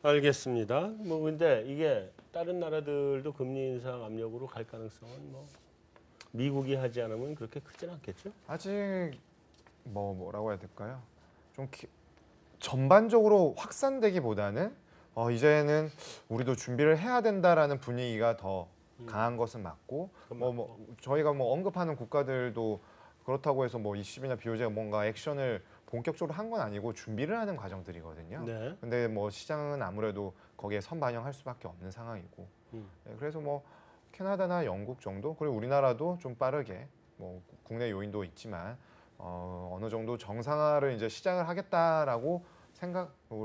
알겠습니다. 뭐 근데 이게 다른 나라들도 금리 인상 압력으로 갈 가능성은 뭐 미국이 하지 않으면 그렇게 크진 않겠죠? 아직 뭐라고 해야 될까요? 좀 전반적으로 확산되기보다는 이제는 우리도 준비를 해야 된다라는 분위기가 더 강한 것은 맞고 저희가 뭐 언급하는 국가들도 그렇다고 해서 뭐 ECB나 BOJ가 뭔가 액션을 본격적으로 한 건 아니고 준비를 하는 과정들이거든요. 네. 근데 뭐 시장은 아무래도 거기에 선반영할 수밖에 없는 상황이고 네, 그래서 뭐 캐나다나 영국 정도 그리고 우리나라도 좀 빠르게 뭐 국내 요인도 있지만 어느 정도 정상화를 이제 시작을 하겠다라고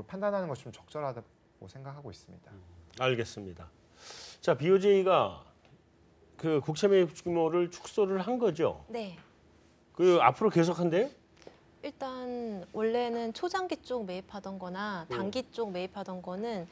판단하는 것이 좀 적절하다고 생각하고 있습니다. 알겠습니다. 자, BOJ가 그 국채 매입 규모를 축소를 한 거죠? 네. 그 앞으로 계속한대요? 일단 원래는 초장기 쪽 매입하던 거나 단기 쪽 매입하던 거는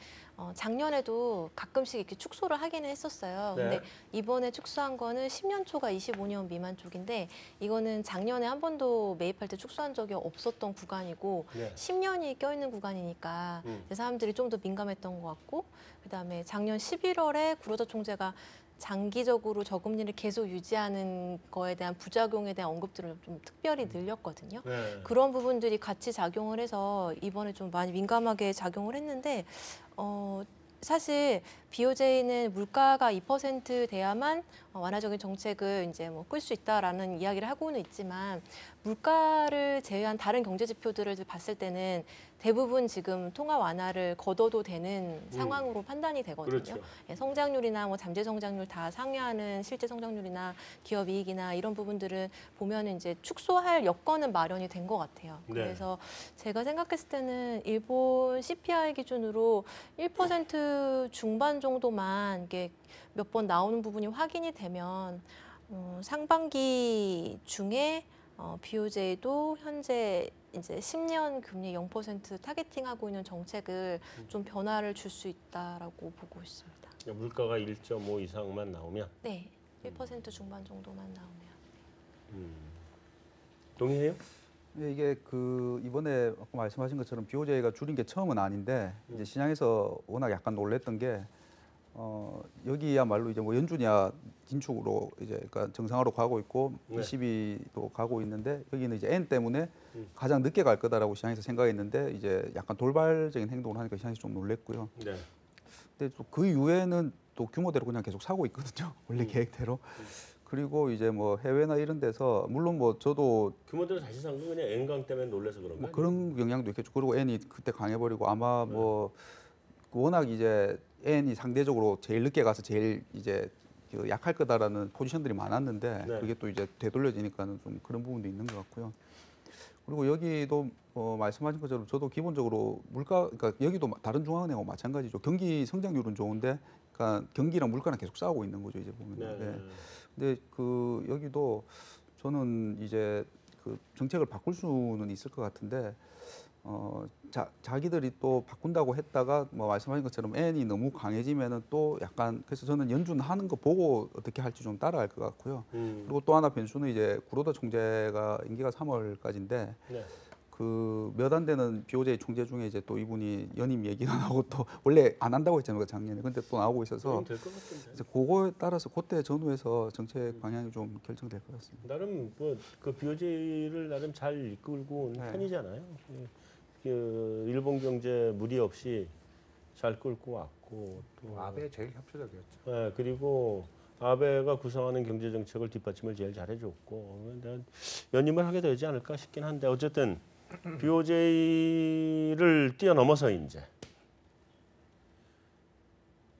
작년에도 가끔씩 이렇게 축소를 하기는 했었어요. 네. 근데 이번에 축소한 거는 10년 초가 25년 미만 쪽인데 이거는 작년에 한 번도 매입할 때 축소한 적이 없었던 구간이고 네. 10년이 껴있는 구간이니까 음. 사람들이 좀 더 민감했던 것 같고 그다음에 작년 11월에 구로다 총재가 장기적으로 저금리를 계속 유지하는 거에 대한 부작용에 대한 언급들을 좀 특별히 늘렸거든요. 네. 그런 부분들이 같이 작용을 해서 이번에 좀 많이 민감하게 작용을 했는데 사실 BOJ는 물가가 2% 돼야만 완화적인 정책을 이제 뭐 끌 수 있다라는 이야기를 하고는 있지만 물가를 제외한 다른 경제 지표들을 봤을 때는 대부분 지금 통화 완화를 거둬도 되는 상황으로 판단이 되거든요. 그렇죠. 예, 성장률이나 뭐 잠재 성장률 다 상회하는 실제 성장률이나 기업 이익이나 이런 부분들은 보면은 이제 축소할 여건은 마련이 된 것 같아요. 네. 그래서 제가 생각했을 때는 일본 CPI 기준으로 1% 중반 정도만 이게 몇 번 나오는 부분이 확인이 되면 상반기 중에 BOJ도 현재 이제 10년 금리 0% 타겟팅하고 있는 정책을 좀 변화를 줄 수 있다라고 보고 있습니다. 물가가 1.5 이상만 나오면 네, 1% 중반 정도만 나오면. 동의해요? 예, 이게 그 이번에 아까 말씀하신 것처럼 BOJ가 줄인 게 처음은 아닌데 이제 시장에서 워낙 약간 놀랬던 게 여기야말로 이제 뭐 연준이야 긴축으로 이제 그러니까 정상화로 가고 있고 네. ECB도 가고 있는데 여기는 이제 N 때문에 가장 늦게 갈 거다라고 시장에서 생각했는데 이제 약간 돌발적인 행동을 하니까 시장에서 좀 놀랬고요. 네. 근데 또 그 이후에는 또 규모대로 그냥 계속 사고 있거든요. 원래 계획대로. 그리고 이제 뭐 해외나 이런 데서 물론 뭐 저도 규모대로 다시 산 건 그냥 N강 때문에 놀라서 그런 뭐 거예요? 그런 영향도 있겠죠. 그리고 N이 그때 강해버리고 아마 뭐 워낙 이제 N이 상대적으로 제일 늦게 가서 제일 이제 그 약할 거다라는 포지션들이 많았는데 네. 그게 또 이제 되돌려지니까는 좀 그런 부분도 있는 것 같고요. 그리고 여기도 말씀하신 것처럼 저도 기본적으로 물가, 그러니까 여기도 다른 중앙은행하고 마찬가지죠. 경기 성장률은 좋은데, 그러니까 경기랑 물가는 계속 싸우고 있는 거죠 이제 보면. 네. 네. 근데 그 여기도 저는 이제 그 정책을 바꿀 수는 있을 것 같은데 자기들이 또 바꾼다고 했다가 뭐 말씀하신 것처럼 N이 너무 강해지면은 또 약간 그래서 저는 연준 하는 거 보고 어떻게 할지 좀 따라갈 것 같고요. 그리고 또 하나 변수는 이제 구로다 총재가 임기가 3월까지인데 네. 그 몇 안 되는 BOJ 총재 중에 이제 또 이분이 연임 얘기가 나오고 또 원래 안 한다고 했잖아요 작년에. 근데 또 나오고 있어서 될것 같은데. 그래서 그거에 따라서 그때 전후해서 정책 방향이 좀 결정될 것 같습니다. 나름 뭐 그 BOJ를 나름 잘 이끌고 온 네. 편이잖아요. 그 일본 경제 무리 없이 잘 끌고 왔고 또 아베 제일 협조적이었죠. 네, 그리고 아베가 구성하는 경제 정책을 뒷받침을 제일 잘해줬고 연임을 하게 되지 않을까 싶긴 한데 어쨌든 BOJ를 뛰어넘어서 이제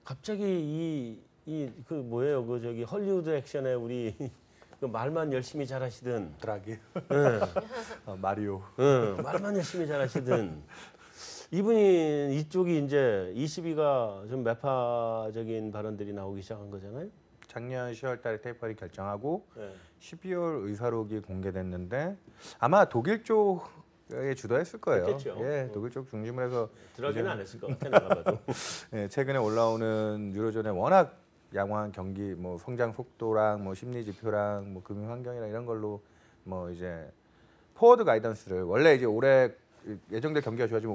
갑자기 이 그 뭐예요 그 저기 헐리우드 액션에 우리 그 말만 열심히 잘하시던 드라기, 네. 마리오. 말만 열심히 잘하시던 이분이 이쪽이 이제 22가 좀 매파적인 발언들이 나오기 시작한 거잖아요. 작년 10월달에 테이퍼링 결정하고 네. 12월 의사록이 공개됐는데 아마 독일 쪽에 주도했을 거예요. 했겠죠. 예, 독일 쪽 중심으로 해서 들어가기는 안 했을 것 같아 내가 봐도. 예, 최근에 올라오는 유로존의 워낙 양호한 경기 뭐 성장 속도랑 뭐 심리 지표랑 뭐 금융 환경이랑 이런 걸로 뭐 이제 포워드 가이던스를 원래 이제 올해 예정될 경기가 좋아지면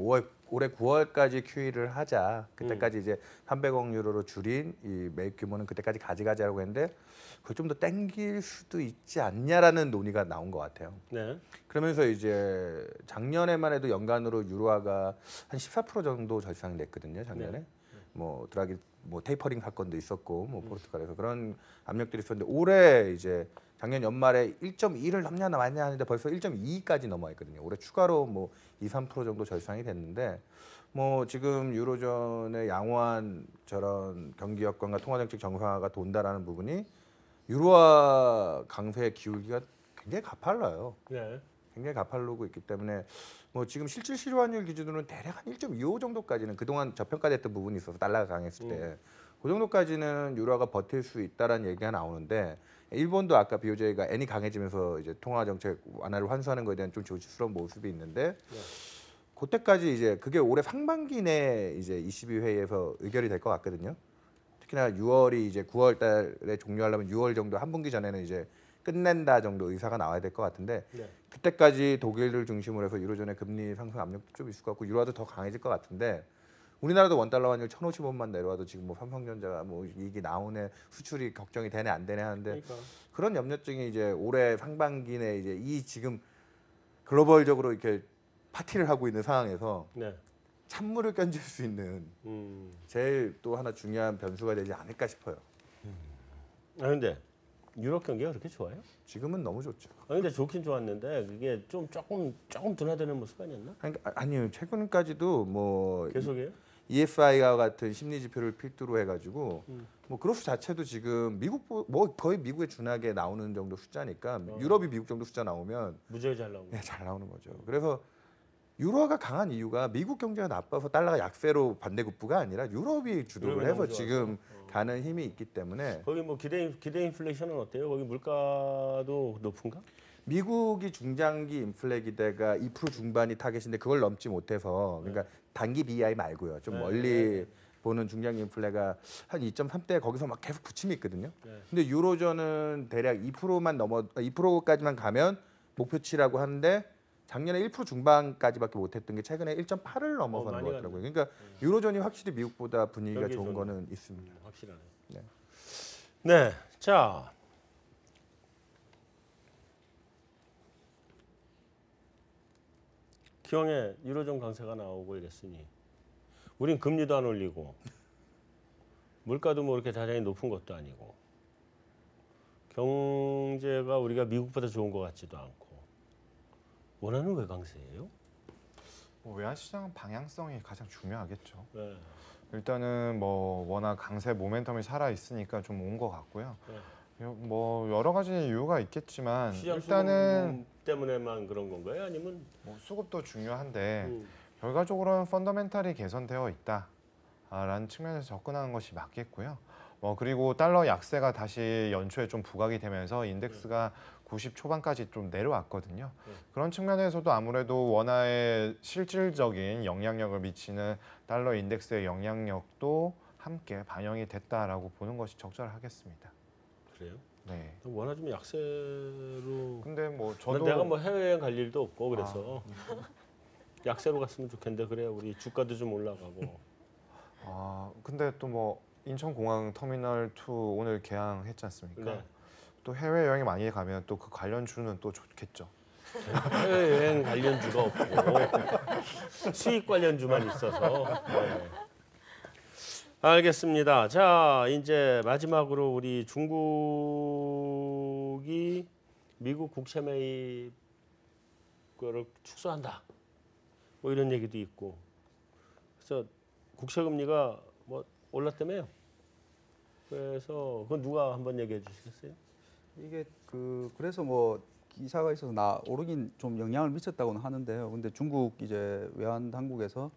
올해 9월까지 QE를 하자. 그때까지 이제 300억 유로로 줄인 이 매입 규모는 그때까지 가져가자라고 했는데 그걸 좀 더 땡길 수도 있지 않냐라는 논의가 나온 것 같아요. 네. 그러면서 이제 작년에만 해도 연간으로 유로화가 한 14% 정도 절상됐거든요. 작년에. 네. 뭐 드라기 뭐 테이퍼링 사건도 있었고 뭐 포르투갈에서 그런 압력들이 있었는데 올해 이제 작년 연말에 1.2를 넘냐 마냐 하는데 벌써 1.2까지 넘어가 있거든요. 올해 추가로 뭐 2, 3% 정도 절상이 됐는데 뭐 지금 유로존의 양호한 저런 경기 여건과 통화 정책 정상화가 돈다라는 부분이 유로화 강세의 기울기가 굉장히 가팔라요. 네. 굉장히 가팔르고 있기 때문에 뭐 지금 실질 실환율 기준으로는 대략 한 1.25 정도까지는 그동안 저평가됐던 부분이 있어서 달러가 강했을 때 그 정도까지는 유로화가 버틸 수 있다라는 얘기가 나오는데 일본도 아까 BOJ가 N이 강해지면서 이제 통화 정책 완화를 환수하는 것에 대한 좀 조심스러운 모습이 있는데 그때까지 이제 그게 올해 상반기 내 이제 ECB 회의에서 의결이 될 것 같거든요. 특히나 6월이 이제 9월 달에 종료하려면 6월 정도 한 분기 전에는 이제 끝낸다 정도 의사가 나와야 될 것 같은데 네. 그때까지 독일을 중심으로 해서 유로존의 금리 상승 압력도 좀 있을 것 같고 유로화도 더 강해질 것 같은데 우리나라도 원달러 환율 1,050원만 내려와도 지금 뭐 삼성전자가 뭐 이게 나오네 수출이 걱정이 되네 안 되네 하는데 그러니까. 그런 염려증이 이제 올해 상반기 내 이제 이 지금 글로벌적으로 이렇게 파티를 하고 있는 상황에서 네. 찬물을 견딜 수 있는 제일 또 하나 중요한 변수가 되지 않을까 싶어요. 아 근데 유럽 경기가 그렇게 좋아요? 지금은 너무 좋죠. 아 근데 좋긴 좋았는데 그게 좀 조금 둔화되는 모습 아니었나? 아니요 최근까지도 뭐 계속해요? EFI와 같은 심리 지표를 필두로 해가지고 뭐 그로스 자체도 지금 미국 뭐 거의 미국에 준하게 나오는 정도 숫자니까 유럽이 미국 정도 숫자 나오면 무지하게 잘 나오고. 네, 잘 나오는 거죠. 그래서 유로화가 강한 이유가 미국 경제가 나빠서 달러가 약세로 반대급부가 아니라 유럽이 주도를 유럽이 해서 너무 좋아서. 지금 가는 힘이 있기 때문에 거기 뭐 기대 인플레이션은 어때요? 거기 물가도 높은가? 미국이 중장기 인플레 기대가 2% 중반이 타겟인데 그걸 넘지 못해서 그러니까 단기 BI 말고요. 좀 네, 멀리 보는 중장기 인플레가 한 2.3대 거기서 막 계속 부침이 있거든요. 네. 근데 유로존은 대략 2%만 2%까지만 가면 목표치라고 하는데 작년에 1% 중반까지밖에 못했던 게 최근에 1.8을 넘어서는 많이 것 같더라고요. 그러니까 유로존이 확실히 미국보다 분위기가 여기 좋은 좀, 거는 있습니다. 확실하네. 네. 네, 자 기왕에 유로존 강세가 나오고 이랬으니 우린 금리도 안 올리고 물가도 뭐 이렇게 다장이 높은 것도 아니고 경제가 우리가 미국보다 좋은 것 같지도 않고 원하는 왜 강세예요? 뭐 외환시장 방향성이 가장 중요하겠죠. 네. 일단은 뭐 워낙 강세 모멘텀이 살아 있으니까 좀 온 것 같고요. 네. 뭐 여러 가지 이유가 있겠지만 시장 일단은 수급 때문에만 그런 건가요? 아니면 뭐 수급도 중요한데 음, 결과적으로는 펀더멘탈이 개선되어 있다라는 측면에서 접근하는 것이 맞겠고요. 그리고 달러 약세가 다시 연초에 좀 부각이 되면서 인덱스가 90 초반까지 좀 내려왔거든요. 그런 측면에서도 아무래도 원화의 실질적인 영향력을 미치는 달러 인덱스의 영향력도 함께 반영이 됐다라고 보는 것이 적절하겠습니다. 그래요? 네. 원화 좀 약세로. 근데 뭐 난 저도 내가 뭐 해외여행 갈 일도 없고 그래서 약세로 갔으면 좋겠는데 그래야 우리 주가도 좀 올라가고. 근데 또 뭐 인천공항 터미널 2 오늘 개항했지 않습니까? 네. 또 해외 여행이 많이 가면 또 그 관련주는 또 좋겠죠. 해외여행 관련주가 없고 수익 관련주만 있어서. 네. 알겠습니다. 자, 이제 마지막으로 우리 중국이 미국 국채 매입 거를 축소한다. 뭐 이런 얘기도 있고. 그래서 국채 금리가 뭐 올랐다며요. 그래서 그건 누가 한번 얘기해 주시겠어요? 이게 그래서 뭐 기사가 있어서 오르긴 좀 영향을 미쳤다고는 하는데요. 근데 중국 이제 외환 당국에서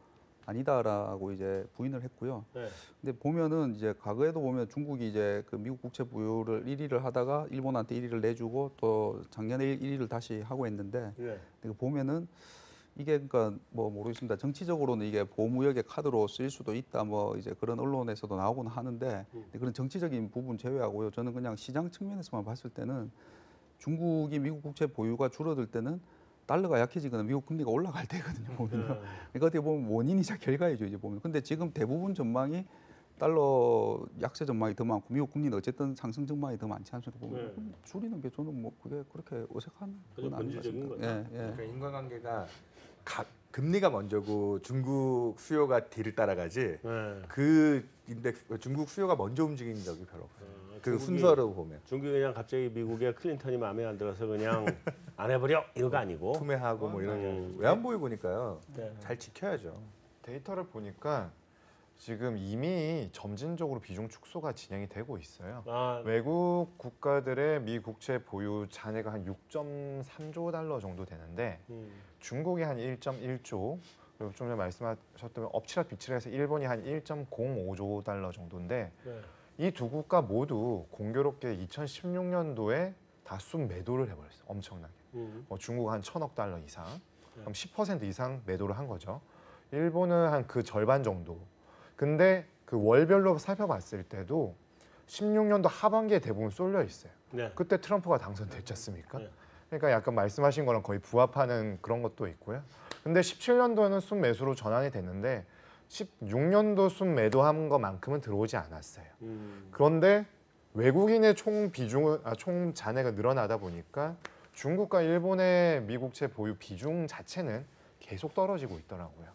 아니다라고 이제 부인을 했고요. 네. 근데 보면은 이제 과거에도 보면 중국이 이제 그 미국 국채 보유를 1위를 하다가 일본한테 1위를 내주고 또 작년에 1위를 다시 하고 했는데 네. 보면은 이게 그러니까 뭐 모르겠습니다. 정치적으로는 이게 보호무역의 카드로 쓰일 수도 있다. 뭐 이제 그런 언론에서도 나오곤 하는데 그런 정치적인 부분 제외하고요. 저는 그냥 시장 측면에서만 봤을 때는 중국이 미국 국채 보유가 줄어들 때는 달러가 약해지거나 미국 금리가 올라갈 때거든요. 보면요. 그러니까 어떻게 보면 원인이자 결과이죠. 이제 보면. 근데 지금 대부분 전망이 달러 약세 전망이 더 많고 미국 금리는 어쨌든 상승 전망이 더 많지 않습니까? 보면 줄이는 게 저는 뭐 그게 그렇게 어색한 건 아닌 것 본질적인 같습니다. 거죠. 예. 그러니까 인과관계가 금리가 먼저고 중국 수요가 뒤를 따라가지 네. 그 인덱스 중국 수요가 먼저 움직인 적이 별로 없어요. 그 중국이- 순서로 보면 중국이 그냥 갑자기 미국의 클린턴이 마음에 안 들어서 그냥 안 해버려 이거가 아니고. 투매하고 뭐 이런 음. 외환 보유고니까요. 네. 잘 지켜야죠. 데이터를 보니까 지금 이미 점진적으로 비중 축소가 진행이 되고 있어요. 아, 외국 국가들의 미 국채 보유 잔해가 한 6.3조 달러 정도 되는데 중국이 한 1.1조 그리고 좀 전에 말씀하셨던 엎치락 뒤치락 해서 일본이 한 1.05조 달러 정도인데 네. 이 두 국가 모두 공교롭게 2016년도에 다 순매도를 해버렸어요. 엄청나게. 중국 한 1,000억 달러 이상. 그럼 10% 이상 매도를 한 거죠. 일본은 한 그 절반 정도. 근데 그 월별로 살펴봤을 때도 16년도 하반기에 대부분 쏠려 있어요. 네. 그때 트럼프가 당선됐지 않습니까? 네. 그러니까 약간 말씀하신 거랑 거의 부합하는 그런 것도 있고요. 근데 17년도에는 순 매수로 전환이 됐는데 16년도 순 매도한 것만큼은 들어오지 않았어요. 그런데 외국인의 총 비중은 총 잔해가 늘어나다 보니까 중국과 일본의 미국채 보유 비중 자체는 계속 떨어지고 있더라고요.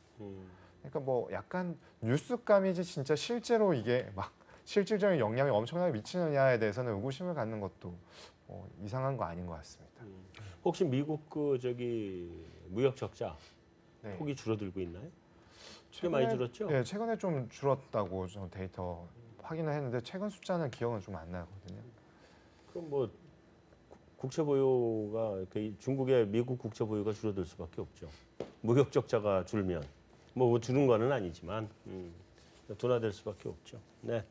그러니까 뭐 약간 뉴스감이지 진짜 실제로 이게 막 실질적인 영향이 엄청나게 미치느냐에 대해서는 의구심을 갖는 것도 이상한 거 아닌 것 같습니다. 혹시 미국 그 저기 무역 적자 네. 폭이 줄어들고 있나요? 꽤 많이 줄었죠? 네, 최근에 좀 줄었다고 좀 데이터 확인을 했는데 최근 숫자는 기억은 좀 안 나거든요. 그럼 뭐 국채 보유가 중국의 미국 국채 보유가 줄어들 수밖에 없죠. 무역 적자가 줄면 뭐 주는 거는 아니지만 둔화될 수밖에 없죠. 네.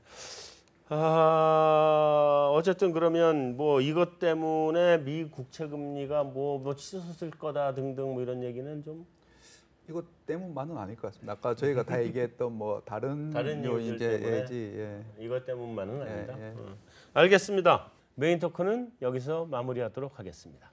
어쨌든 그러면 뭐 이것 때문에 미 국채 금리가 뭐 치솟을 거다 등등 뭐 이런 얘기는 좀 이것 때문만은 아닐 것 같습니다. 아까 저희가 다 얘기했던 뭐 다른 이유들 이제 때문에 예. 이것 때문만은 아니다. 예. 알겠습니다. 메인 토크는 여기서 마무리하도록 하겠습니다.